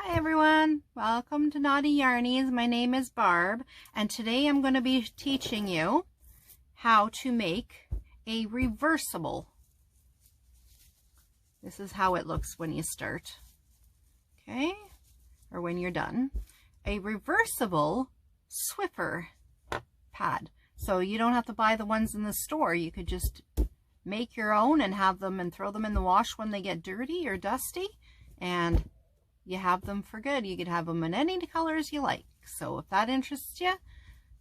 Hi everyone, welcome to Knotty Yarnies. My name is Barb and today I'm going to be teaching you how to make a reversible. This is how it looks when you start, okay, or when you're done. A reversible swiffer pad. So you don't have to buy the ones in the store. You could just make your own and have them and throw them in the wash when they get dirty or dusty, and you have them for good. You could have them in any colors you like. So if that interests you,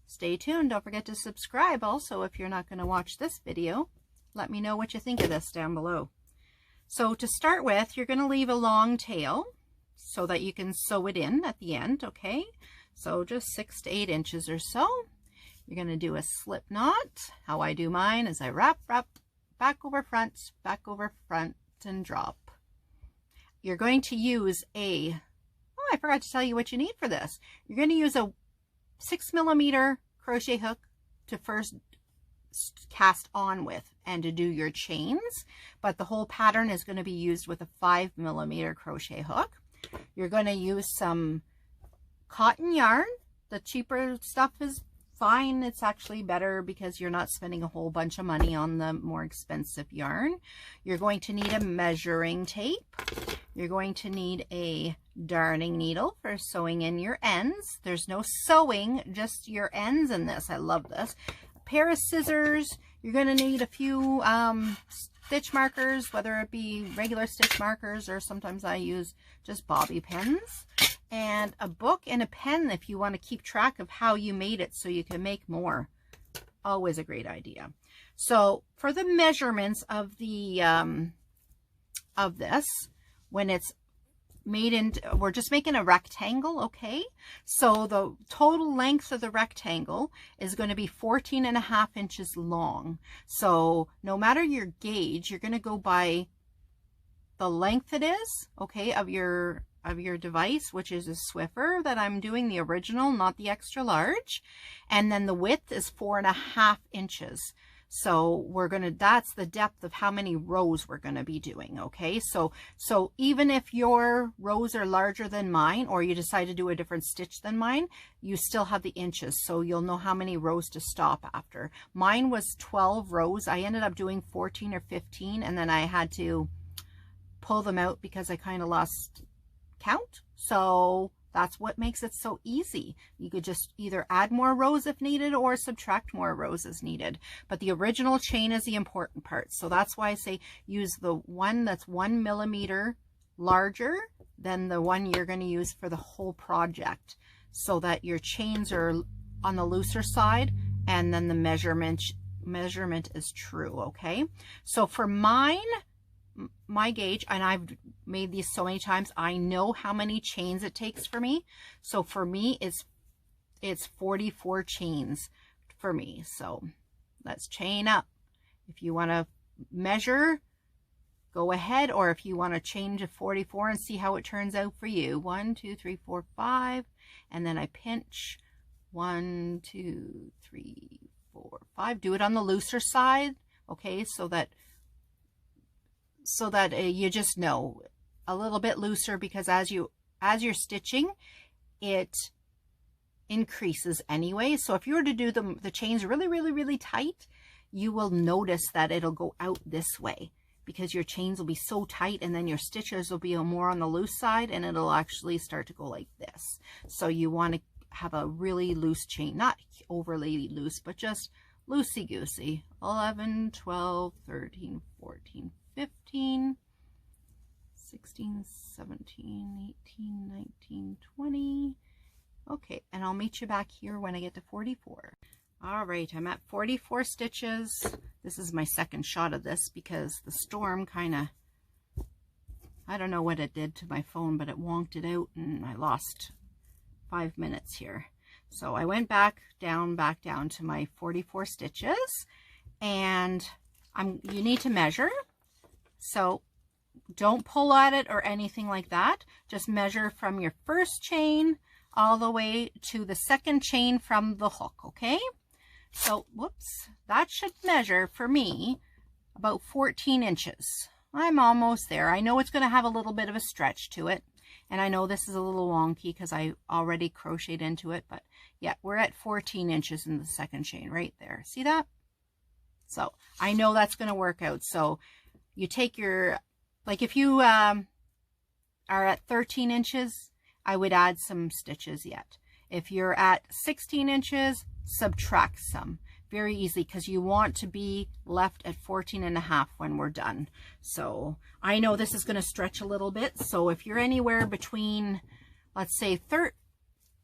stay tuned. Don't forget to subscribe. Also, if you're not going to watch this video, let me know what you think of this down below. So to start with, you're going to leave a long tail so that you can sew it in at the end, okay? So just 6 to 8 inches or so. You're going to do a slip knot. How I do mine is I wrap, back over front, and drop. You're going to use I forgot to tell you what you need for this. You're going to use a 6mm crochet hook to first cast on with and to do your chains, but the whole pattern is going to be used with a 5mm crochet hook. You're going to use some cotton yarn. The cheaper stuff is fine. It's actually better because you're not spending a whole bunch of money on the more expensive yarn. You're going to need a measuring tape. You're going to need a darning needle for sewing in your ends. There's no sewing, just your ends in this. I love this. A pair of scissors. You're going to need a few stitch markers, whether it be regular stitch markers or sometimes I use just bobby pins. And a book and a pen if you want to keep track of how you made it so you can make more. Always a great idea. So for the measurements of the of this, when it's made in, we're just making a rectangle, okay? So the total length of the rectangle is going to be 14.5 inches long. So no matter your gauge, you're going to go by the length it is, okay, of your device, which is a swiffer that I'm doing, the original, not the extra large. And then the width is 4.5 inches. So we're going to, that's the depth of how many rows we're going to be doing. Okay. So even if your rows are larger than mine, or you decide to do a different stitch than mine, you still have the inches. So you'll know how many rows to stop after. Mine was 12 rows. I ended up doing 14 or 15, and then I had to pull them out because I kind of lost count. So that's what makes it so easy. You could just either add more rows if needed or subtract more rows as needed. But the original chain is the important part. So that's why I say use the one that's 1mm larger than the one you're going to use for the whole project, so that your chains are on the looser side and then the measurement is true. Okay. So for my gauge, and I've made these so many times, I know how many chains it takes for me. So for me, it's 44 chains for me. So let's chain up. If you want to measure, go ahead, or if you want to change to 44 and see how it turns out for you. 1, 2, 3, 4, 5, and then I pinch 1, 2, 3, 4, 5. Do it on the looser side, okay, so that you just know a little bit looser, because as you're stitching, it increases anyway. So if you were to do the chains really tight, you will notice that it'll go out this way because your chains will be so tight, and then your stitches will be more on the loose side, and it'll actually start to go like this. So you want to have a really loose chain, not overly loose, but just loosey-goosey. 11, 12, 13, 14, 15, 16, 17, 18, 19, 20. Okay, and I'll meet you back here when I get to 44. All right, I'm at 44 stitches. This is my second shot of this because the storm kind of, I don't know what it did to my phone, but it wonked it out and I lost 5 minutes here. So I went back down to my 44 stitches, and you need to measure. So don't pull at it or anything like that. Just measure from your first chain all the way to the second chain from the hook, okay? So, whoops, that should measure for me about 14 inches. I'm almost there. I know it's going to have a little bit of a stretch to it. And I know this is a little wonky because I already crocheted into it, but yeah, we're at 14 inches in the second chain right there. See that? So I know that's going to work out. So you take your, like if you are at 13 inches, I would add some stitches yet. If you're at 16 inches, subtract some. Very easy, because you want to be left at 14.5 when we're done. So I know this is going to stretch a little bit. So if you're anywhere between, let's say 13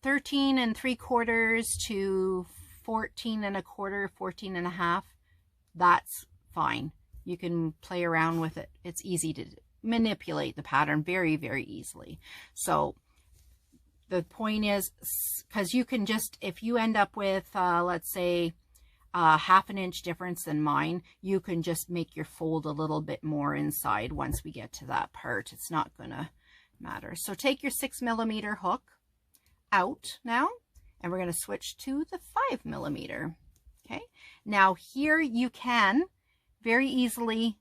3/4 to 14 1/4, 14.5, that's fine. You can play around with it. It's easy to manipulate the pattern very, very easily. So the point is, because you can just, if you end up with, let's say, 1/2 inch difference than mine, you can just make your fold a little bit more inside once we get to that part. It's not gonna matter. So take your 6mm hook out now, and we're going to switch to the 5mm. Okay, now here you can very easily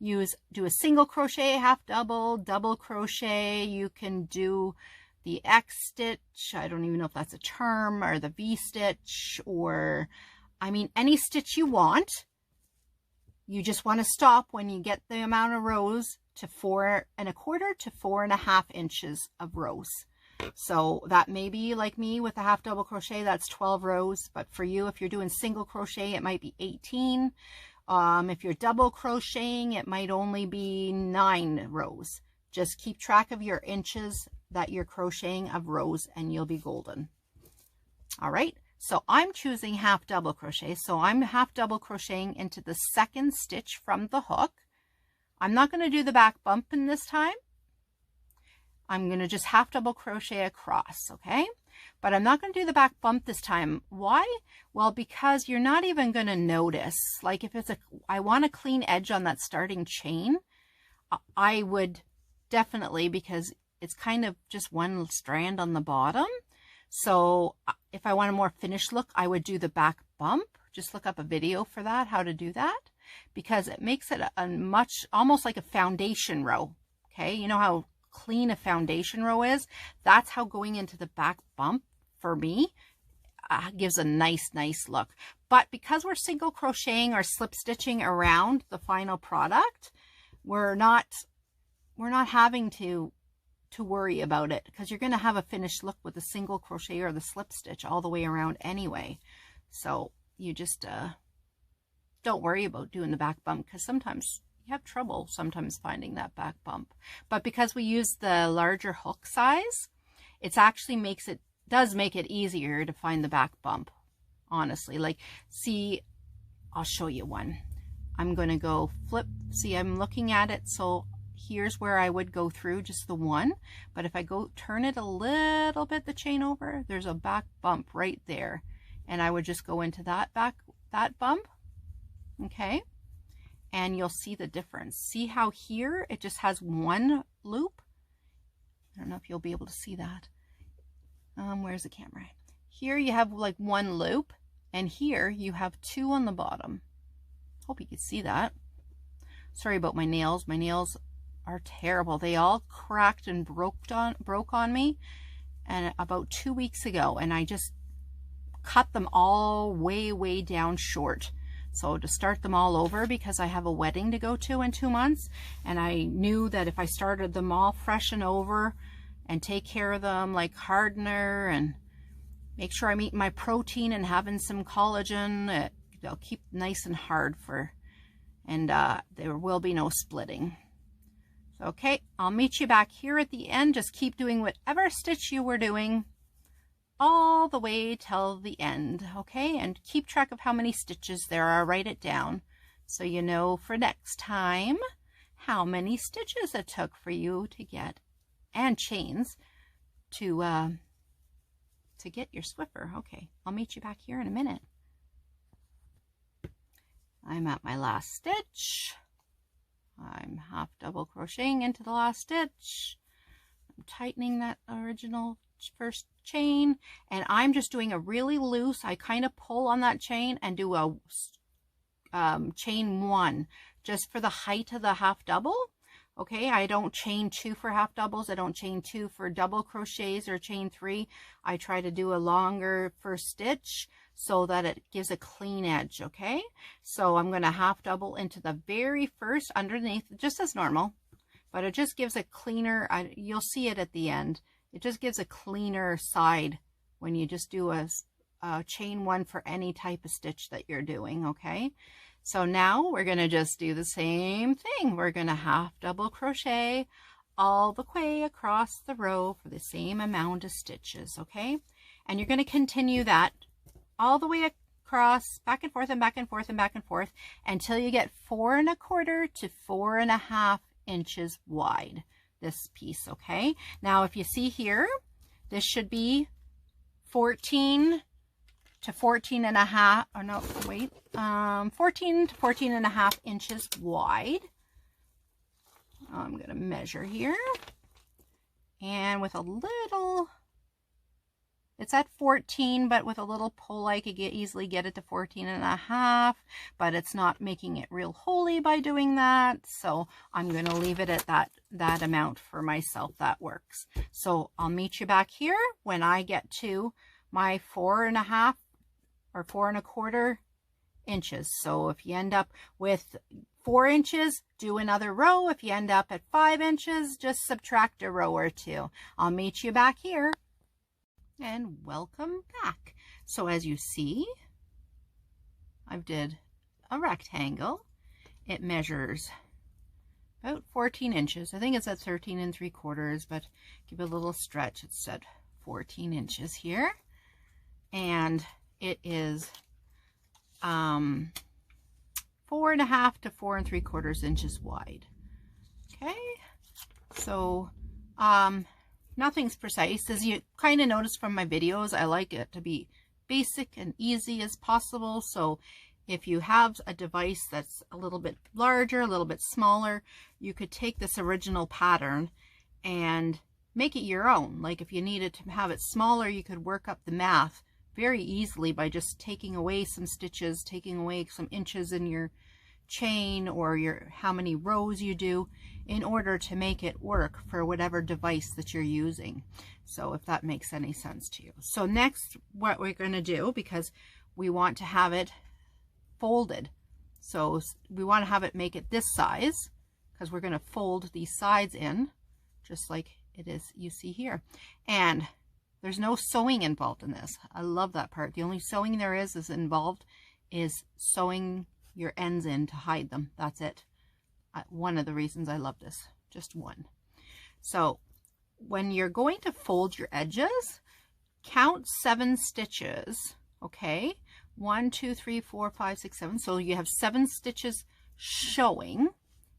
do a single crochet, half double, double crochet. You can do the X stitch, I don't even know if that's a term, or the V stitch, or I mean, any stitch you want. You just want to stop when you get the amount of rows to 4 1/4 to 4.5 inches of rows. So that may be like me with a half double crochet, that's 12 rows. But for you, if you're doing single crochet, it might be 18. If you're double crocheting, it might only be 9 rows. Just keep track of your inches that you're crocheting of rows and you'll be golden. All right. So I'm choosing half double crochet. So I'm half double crocheting into the second stitch from the hook. I'm not going to do the back bump in this time. I'm going to just half double crochet across, okay? But I'm not going to do the back bump this time. Why? Well, because you're not even going to notice. Like if it's I want a clean edge on that starting chain, I would definitely, because it's kind of just one strand on the bottom. So if I want a more finished look, I would do the back bump. Just look up a video for that, how to do that, because it makes it a much, almost like a foundation row. Okay, you know how clean a foundation row is? That's how going into the back bump for me gives a nice look. But because we're single crocheting or slip stitching around the final product, we're not having to worry about it, because you're going to have a finished look with the single crochet or the slip stitch all the way around anyway. So you just don't worry about doing the back bump, because sometimes you have trouble finding that back bump. But because we use the larger hook size, it's actually does make it easier to find the back bump, honestly. Like, see, I'll show you one. I'm going to go flip. See, I'm looking at it. So here's where I would go through just the one, but if I go turn it a little bit, the chain over, there's a back bump right there, and I would just go into that bump, okay, and you'll see the difference. See how here it just has one loop? I don't know if you'll be able to see that. Where's the camera? Here you have like one loop, and here you have 2 on the bottom. Hope you can see that. Sorry about my nails. My nails are terrible. They all cracked and broke on me, and about 2 weeks ago, and I just cut them all way down short. So to start them all over, because I have a wedding to go to in 2 months, and I knew that if I started them all fresh and over and take care of them like hardener and make sure I'm eating my protein and having some collagen, they'll keep nice and hard and there will be no splitting. Okay, I'll meet you back here at the end. Just keep doing whatever stitch you were doing all the way till the end, okay? And keep track of how many stitches there are. Write it down so you know for next time how many stitches it took for you to get, and chains to get your swiffer. Okay, I'll meet you back here in a minute. I'm at my last stitch. I'm half double crocheting into the last stitch. I'm tightening that original first chain, and I'm just doing a really loose, I kind of pull on that chain and do a chain 1 just for the height of the half double. Okay, I don't chain 2 for half doubles. I don't chain 2 for double crochets or chain 3. I try to do a longer first stitch so that it gives a clean edge. Okay, so I'm going to half double into the very first underneath, just as normal, but it just gives a cleaner, you'll see it at the end. It just gives a cleaner side when you just do a chain 1 for any type of stitch that you're doing. Okay, so now we're going to just do the same thing. We're going to half double crochet all the way across the row for the same amount of stitches. Okay, and you're going to continue that all the way across, back and forth and back and forth and back and forth until you get 4 1/4 to 4 1/2 inches wide, this piece. Okay, now if you see here, this should be 14 to 14 1/2, or no, wait, 14 to 14 1/2 inches wide. I'm going to measure here, and with a little, it's at 14, but with a little pull I could easily get it to 14 1/2, but it's not making it real holy by doing that, so I'm going to leave it at that amount for myself. That works. So I'll meet you back here when I get to my 4 1/2 or 4 1/4 inches. So if you end up with 4 inches, do another row. If you end up at 5 inches, just subtract a row or 2. I'll meet you back here. And welcome back. So as you see, I've did a rectangle. It measures about 14 inches. I think it's at 13 3/4, but give it a little stretch. It's at 14 inches here. And it is 4 1/2 to 4 3/4 inches wide. Okay, so nothing's precise. As you kind of notice from my videos, I like it to be basic and easy as possible. So if you have a device that's a little bit larger, a little bit smaller, you could take this original pattern and make it your own. Like if you needed to have it smaller, you could work up the math very easily by just taking away some stitches, taking away some inches in your chain or how many rows you do in order to make it work for whatever device that you're using. So if that makes any sense to you. So next, what we're going to do, because we want to have it folded, so we want to have it make it this size, because we're going to fold these sides in just like it is you see here. And there's no sewing involved in this. I love that part. The only sewing there is involved is sewing your ends in to hide them. That's it. One of the reasons I love this. Just one. So when you're going to fold your edges, count 7 stitches. Okay, 1 2 3 4 5 6 7. So you have 7 stitches showing.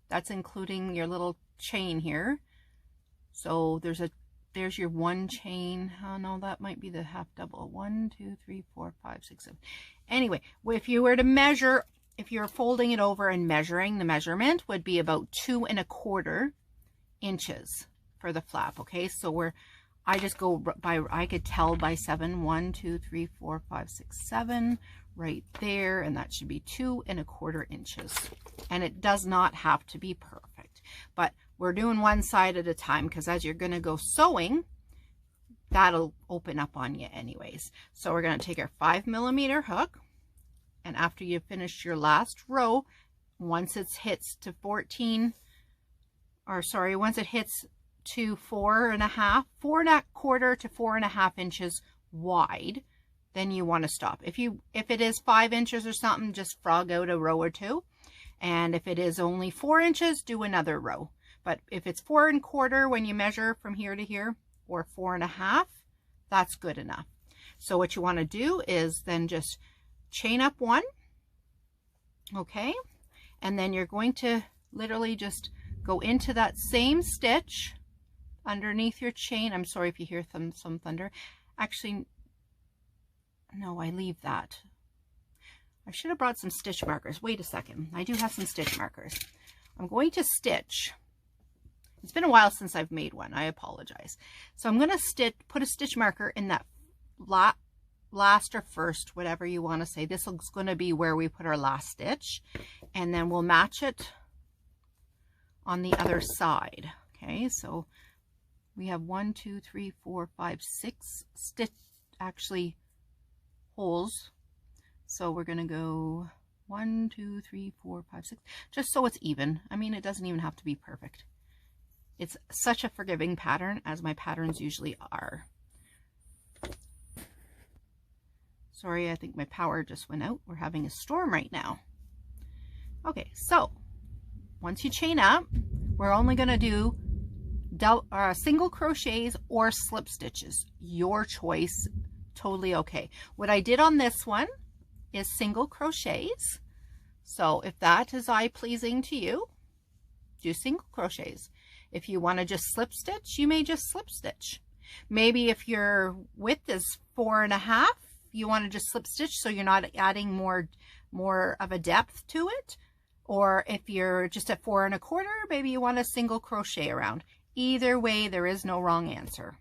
That's including your little chain here. So there's your 1 chain. Oh no, that might be the half double. 1 2 3 4 5 6 7. Anyway, if you were to measure, if you're folding it over and measuring, the measurement would be about 2 1/4 inches for the flap. Okay, so I just go by, I could tell by 7, 1 2 3 4 5 6 7 right there, and that should be 2 1/4 inches. And it does not have to be perfect, but we're doing one side at a time, because as you're going to go sewing, that'll open up on you anyways. So we're going to take our 5mm hook, and after you finish your last row, once it hits to 14, or sorry, once it hits to 4 1/2, 4 1/4 to 4 1/2 inches wide, then you want to stop. If it is 5 inches or something, just frog out a row or 2. And if it is only 4 inches, do another row. But if it's 4 1/4 when you measure from here to here, or 4 1/2, that's good enough. So what you want to do is then just chain up 1, okay, and then you're going to literally just go into that same stitch underneath your chain. I'm sorry if you hear some thunder. Actually, no, I leave that. I should have brought some stitch markers. Wait a second. I do have some stitch markers. I'm going to stitch. It's been a while since I've made one. I apologize. So I'm going to put a stitch marker in that last or first, whatever you want to say. This is going to be where we put our last stitch, and then we'll match it on the other side. Okay, so we have 1, 2, 3, 4, 5, 6 holes. So we're going to go 1, 2, 3, 4, 5, 6, just so it's even. I mean, it doesn't even have to be perfect. It's such a forgiving pattern, as my patterns usually are. Sorry, I think my power just went out. We're having a storm right now. Okay, so once you chain up, we're only going to do single crochets or slip stitches. Your choice, totally okay. What I did on this one is single crochets. So if that is eye-pleasing to you, do single crochets. If you want to just slip stitch, you may just slip stitch. Maybe if your width is 4.5, you want to just slip stitch so you're not adding more of a depth to it. Or if you're just at 4 1/4, maybe you want a single crochet around. Either way, there is no wrong answer.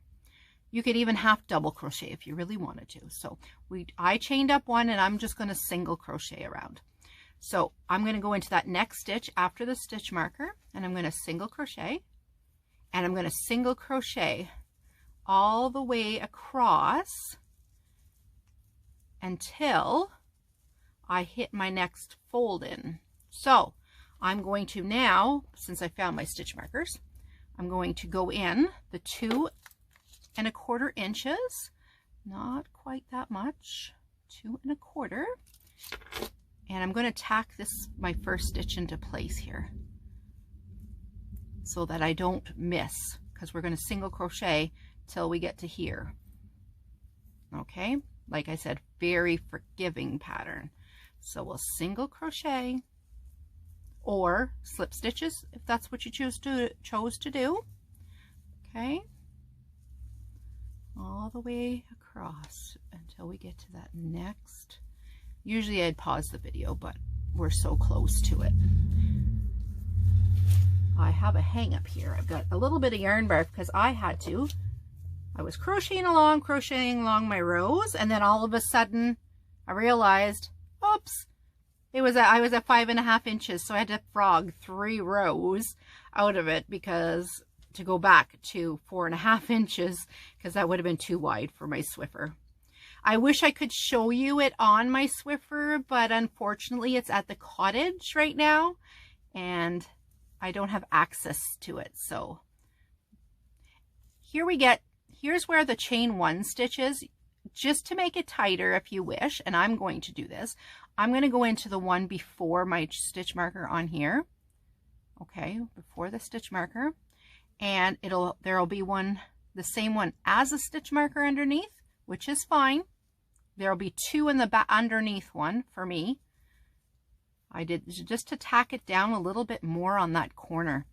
You could even half double crochet if you really wanted to. So I chained up one, and I'm just going to single crochet around. So I'm going to go into that next stitch after the stitch marker, and I'm going to single crochet, and I'm going to single crochet all the way across until I hit my next fold in. So I'm going to now, since I found my stitch markers, I'm going to go in the 2 1/4 inches, not quite that much, 2 1/4, and I'm going to tack my first stitch into place here so that I don't miss, because we're going to single crochet till we get to here. Okay, like I said, very forgiving pattern. So we'll single crochet or slip stitches if that's what you chose to do. Okay, all the way across until we get to that next. Usually I'd pause the video, but we're so close to it. I have a hang up here. I've got a little bit of yarn bark because I was crocheting along my rows, and then all of a sudden I realized, oops, I was at 5.5 inches, so I had to frog 3 rows out of it to go back to 4.5 inches, because that would have been too wide for my Swiffer. I wish I could show you it on my Swiffer, but unfortunately it's at the cottage right now and I don't have access to it. So here's where the chain 1 stitch is, just to make it tighter if you wish, and I'm going to do this. I'm going to go into the one before my stitch marker on here. Okay, before the stitch marker, and there'll be the same one as a stitch marker underneath, which is fine. There'll be 2 in the back underneath one for me. I did just to tack it down a little bit more on that corner.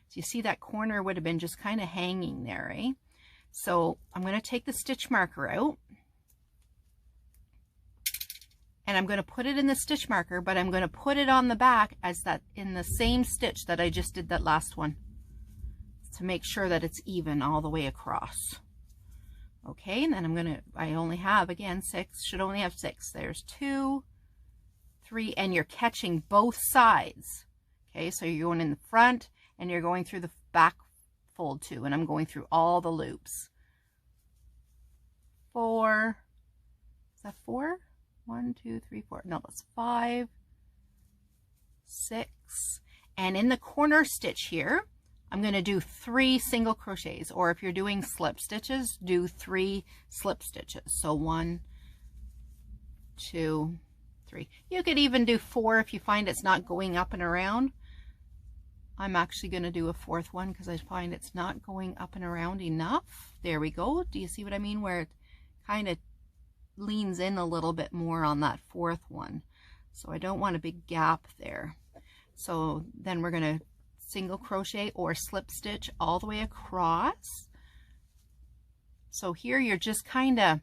So you see that corner would have been just kind of hanging there, eh? So I'm going to take the stitch marker out, and I'm going to put it in the stitch marker, but I'm going to put it on the back as that in the same stitch that I just did that last one, to make sure that it's even all the way across. Okay, and then I only have, again, 6, should only have 6. There's 2, 3, and you're catching both sides. Okay, so you're going in the front and you're going through the back fold too, and I'm going through all the loops. 4, is that 4? 1, 2, 3, 4. No, that's 5, 6, and in the corner stitch here, I'm going to do 3 single crochets, or if you're doing slip stitches, do 3 slip stitches. So 1, 2, 3. You could even do 4 if you find it's not going up and around. I'm actually going to do a 4th one because I find it's not going up and around enough. There we go. Do you see what I mean? Where it kind of leans in a little bit more on that 4th one. So I don't want a big gap there. So then we're going to single crochet or slip stitch all the way across. So here you're just kind of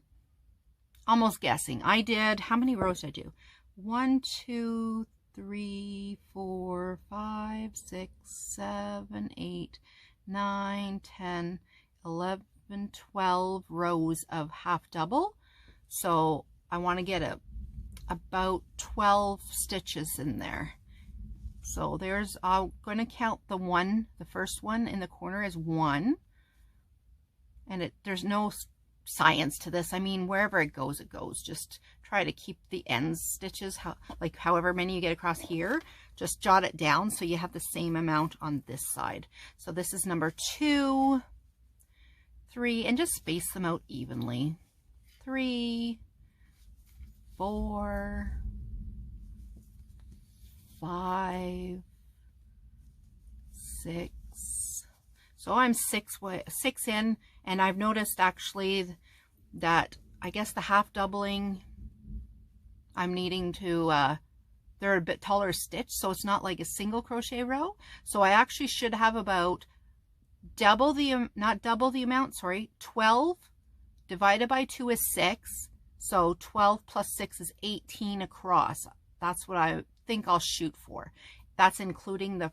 almost guessing. I did, how many rows did I do? 1, 2, 3, 4, 5, 6, 7, 8, 9, 10, 11, 12 rows of half double. So I want to get about 12 stitches in there. So there's, I'm going to count the first one in the corner as 1. And there's no science to this. I mean, wherever it goes, it goes. Just try to keep the end stitches, like however many you get across here, just jot it down so you have the same amount on this side. So this is number 2, 3, and just space them out evenly. 3, 4, 5, 6. So I'm 6 in, and I've noticed actually that I guess the half doubling, I'm needing to, they're a bit taller stitch, so it's not like a single crochet row. So I actually should have about double the, not double the amount, sorry, 12 divided by 2 is 6. So 12 plus 6 is 18 across. That's what I think I'll shoot for. That's including the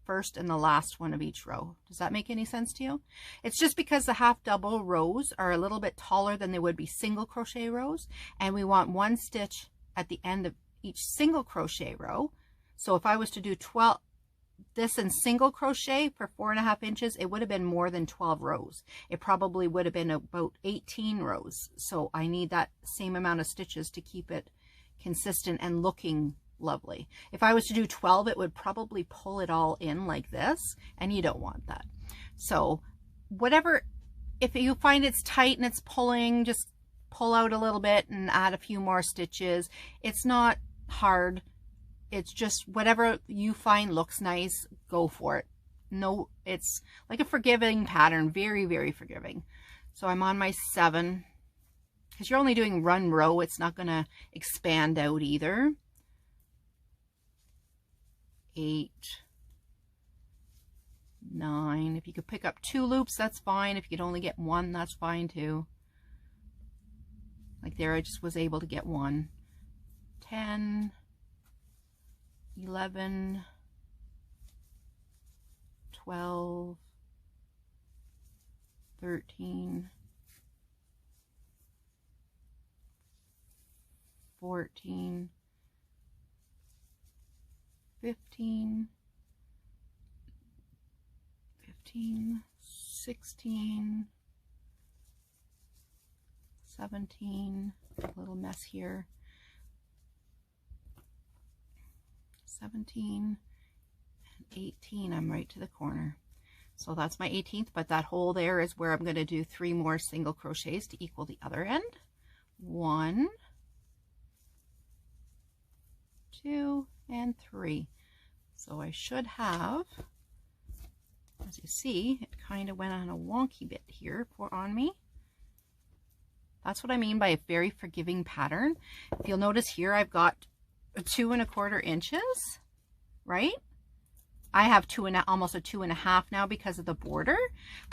first and the last one of each row. Does that make any sense to you? It's just because the half double rows are a little bit taller than they would be single crochet rows, and we want 1 stitch at the end of each single crochet row. So if I was to do 12 this in single crochet for 4.5 inches, it would have been more than 12 rows. It probably would have been about 18 rows. So I need that same amount of stitches to keep it consistent and looking lovely. If I was to do 12, it would probably pull it all in like this, and you don't want that. So whatever, if you find it's tight and it's pulling, just pull out a little bit and add a few more stitches. It's not hard. It's just whatever you find looks nice, go for it. No, it's like a forgiving pattern, very, very forgiving. So I'm on my 7, because you're only doing 1 row. It's not going to expand out either. 8, 9. If you could pick up 2 loops, that's fine. If you could only get 1, that's fine too. Like there, I just was able to get 1. 10, 11, 12, 13, 14, 15, 16, 17, a little mess here, 17, and 18. I'm right to the corner. So that's my 18th, but that hole there is where I'm going to do 3 more single crochets to equal the other end. 1, 2, and 3. So I should have, as you see, it kind of went on a wonky bit here on me. That's what I mean by a very forgiving pattern. If you'll notice here, I've got 2 1/4 inches, right? I have almost a 2.5 now because of the border,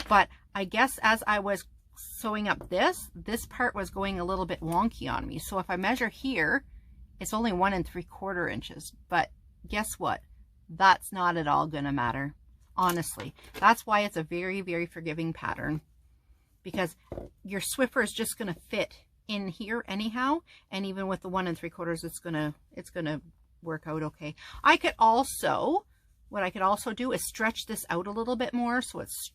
but I guess as I was sewing up this part was going a little bit wonky on me. So if I measure here, it's only 1 3/4 inches, but guess what? That's not at all gonna matter. Honestly, that's why it's a very, very forgiving pattern, because your swiffer is just gonna fit in here anyhow, and even with the 1 3/4, it's gonna work out okay. I could also, what I could also do is stretch this out a little bit more, so it's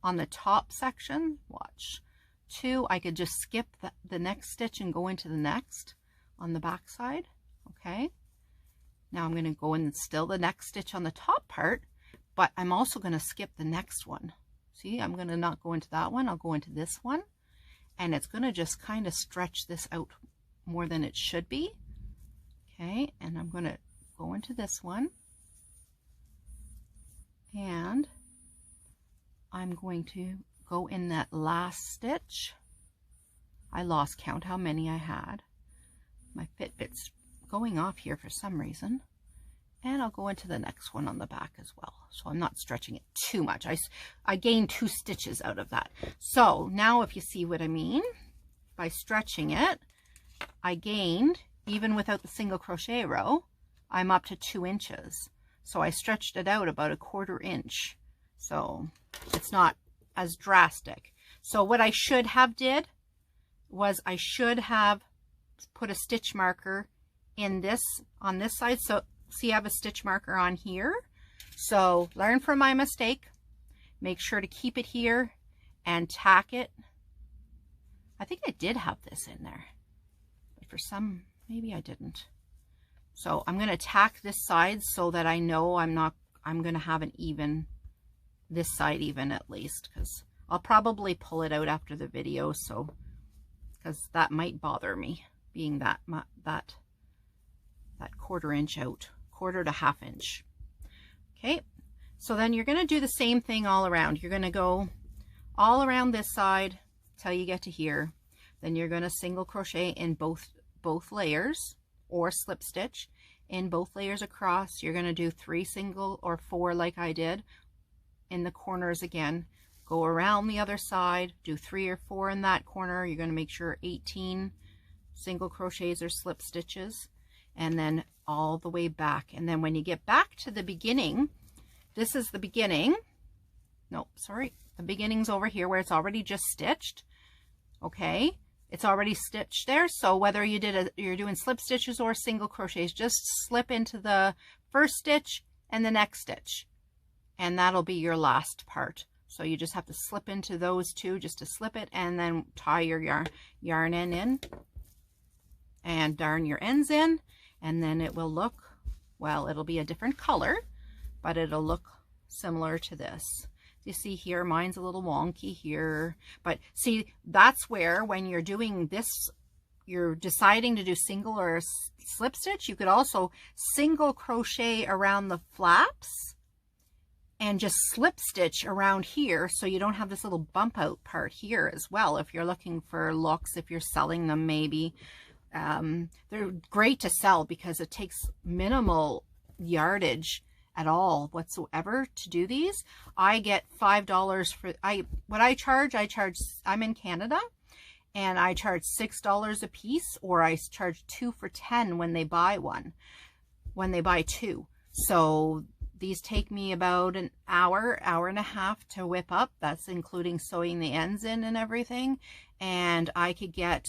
on the top section. Watch. 2, I could just skip the next stitch and go into the next on the back side. Okay, now I'm going to go in still the next stitch on the top part, but I'm also going to skip the next one. See, I'm going to not go into that one, I'll go into this one, and it's going to just kind of stretch this out more than it should be. Okay, and I'm going to go into this one, and I'm going to go in that last stitch. I lost count how many I had. My Fitbit's going off here for some reason. And I'll go into the next one on the back as well. So I'm not stretching it too much. I gained 2 stitches out of that. So now if you see what I mean, by stretching it, I gained, even without the single crochet row, I'm up to 2 inches. So I stretched it out about 1/4 inch. So it's not as drastic. So what I should have did was I should have put a stitch marker in this, on this side, so see I have a stitch marker on here. So learn from my mistake. Make sure to keep it here and tack it. I think I did have this in there, but for some, maybe I didn't. So I'm going to tack this side so that I know I'm going to have an even, this side even at least, because I'll probably pull it out after the video. So, because that might bother me being that 1/4 inch out, 1/4 to 1/2 inch. Okay. So then you're going to do the same thing all around. You're going to go all around this side till you get to here. Then you're going to single crochet in both layers, or slip stitch in both layers across. You're going to do 3 single or 4 like I did in the corners again. Go around the other side, do 3 or 4 in that corner. You're going to make sure 18 single crochets or slip stitches, and then all the way back. And then when you get back to the beginning, this is the beginning. No, sorry. The beginning's over here where it's already just stitched. Okay. It's already stitched there. So whether you're doing slip stitches or single crochets, just slip into the first stitch and the next stitch. And that'll be your last part. So you just have to slip into those two just to slip it, and then tie your yarn end in and darn your ends in. And then it will look, well, it'll be a different color, but it'll look similar to this. You see here, mine's a little wonky here, but see, that's where when you're doing this, you're deciding to do single or slip stitch, you could also single crochet around the flaps and just slip stitch around here, so you don't have this little bump out part here as well. If you're looking for looks, if you're selling them, maybe they're great to sell because it takes minimal yardage at all whatsoever to do these. I get $5 for what I charge. I'm in Canada, and I charge $6 a piece, or I charge 2 for $10 when they buy when they buy 2. So these take me about an hour and a half to whip up. That's including sewing the ends in and everything. And I could get,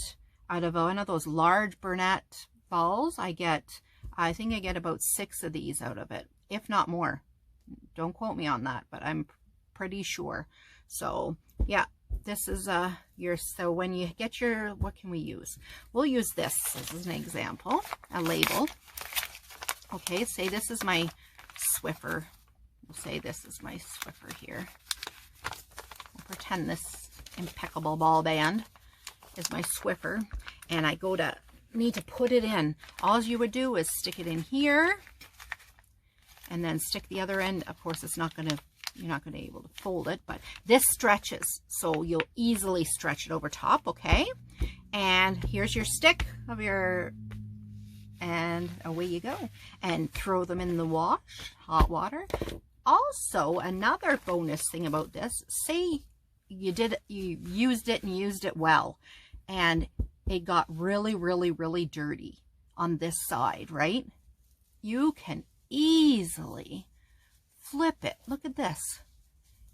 out of one of those large Bernat balls, I think I get about 6 of these out of it, if not more. Don't quote me on that, but I'm pretty sure. So yeah, this is so when you get your, what can we use? We'll use this as an example, a label. Okay, say this is my swiffer. We'll say this is my swiffer here. We'll pretend this impeccable ball band is my swiffer, and I need to put it in. All you would do is stick it in here, and then stick the other end. Of course, you're not going to be able to fold it, but this stretches, so you'll easily stretch it over top. Okay, and here's your stick of your, and away you go, and throw them in the wash, hot water. Also, another bonus thing about this, say you used it well, and it got really, really, really dirty on this side, right? You can easily flip it. Look at this.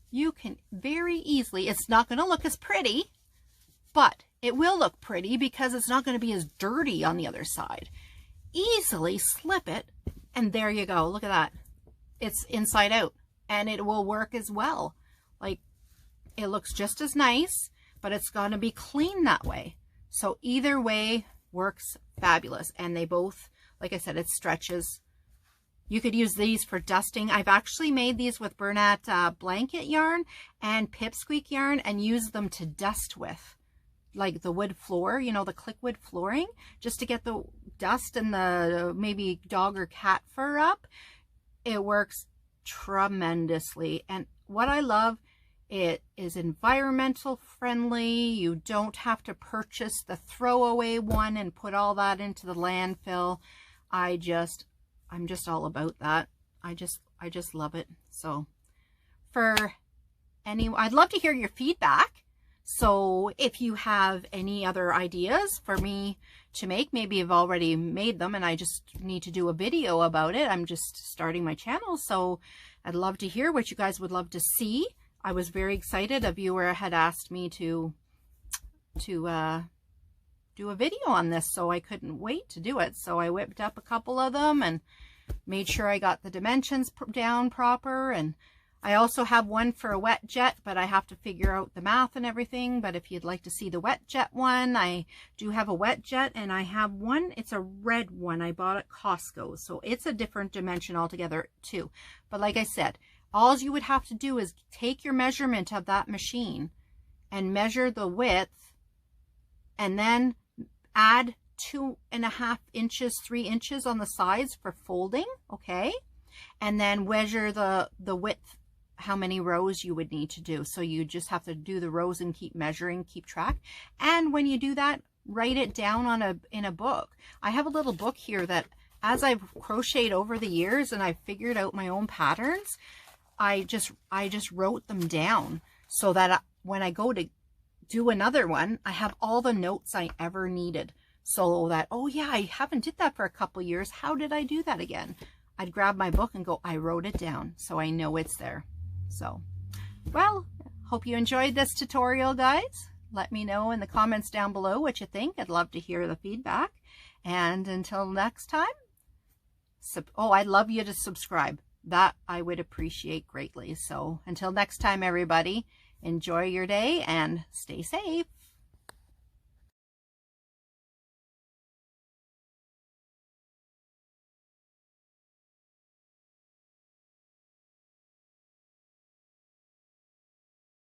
You can very easily, it's not going to look as pretty, but it will look pretty because it's not going to be as dirty on the other side. Easily slip it, and there you go. Look at that. It's inside out, and it will work as well. Like, it looks just as nice, but it's going to be clean that way. So either way works fabulous. And they both, like I said, it stretches. You could use these for dusting. I've actually made these with Bernat blanket yarn and pipsqueak yarn and used them to dust with, like the wood floor, you know, the clickwood flooring, just to get the dust and the maybe dog or cat fur up. It works tremendously. And what I love, it is environmental friendly. You don't have to purchase the throwaway one and put all that into the landfill. I'm just all about that. I just love it. So I'd love to hear your feedback. So if you have any other ideas for me to make, maybe you've already made them and I just need to do a video about it. I'm just starting my channel, so I'd love to hear what you guys would love to see. I was very excited. A viewer had asked me to do a video on this, so I couldn't wait to do it. So I whipped up a couple of them, and made sure I got the dimensions down proper. And I also have one for a wet jet, but I have to figure out the math and everything. But if you'd like to see the wet jet one, I do have a wet jet, and I have one, it's a red one I bought at Costco. So it's a different dimension altogether too. But like I said, all you would have to do is take your measurement of that machine and measure the width, and then add 2.5 inches, 3 inches on the sides for folding, okay? And then measure the width, how many rows you would need to do. So you just have to do the rows and keep measuring, keep track. And when you do that, write it down in a book. I have a little book here that as I've crocheted over the years and I've figured out my own patterns, I just wrote them down so that when I go to do another one, I have all the notes I ever needed. So that, oh yeah, I haven't did that for a couple years. How did I do that again? I'd grab my book and go, I wrote it down, so I know it's there. So, well, hope you enjoyed this tutorial, guys. Let me know in the comments down below what you think. I'd love to hear the feedback. And until next time, I'd love you to subscribe. That I would appreciate greatly. So until next time, everybody, enjoy your day and stay safe.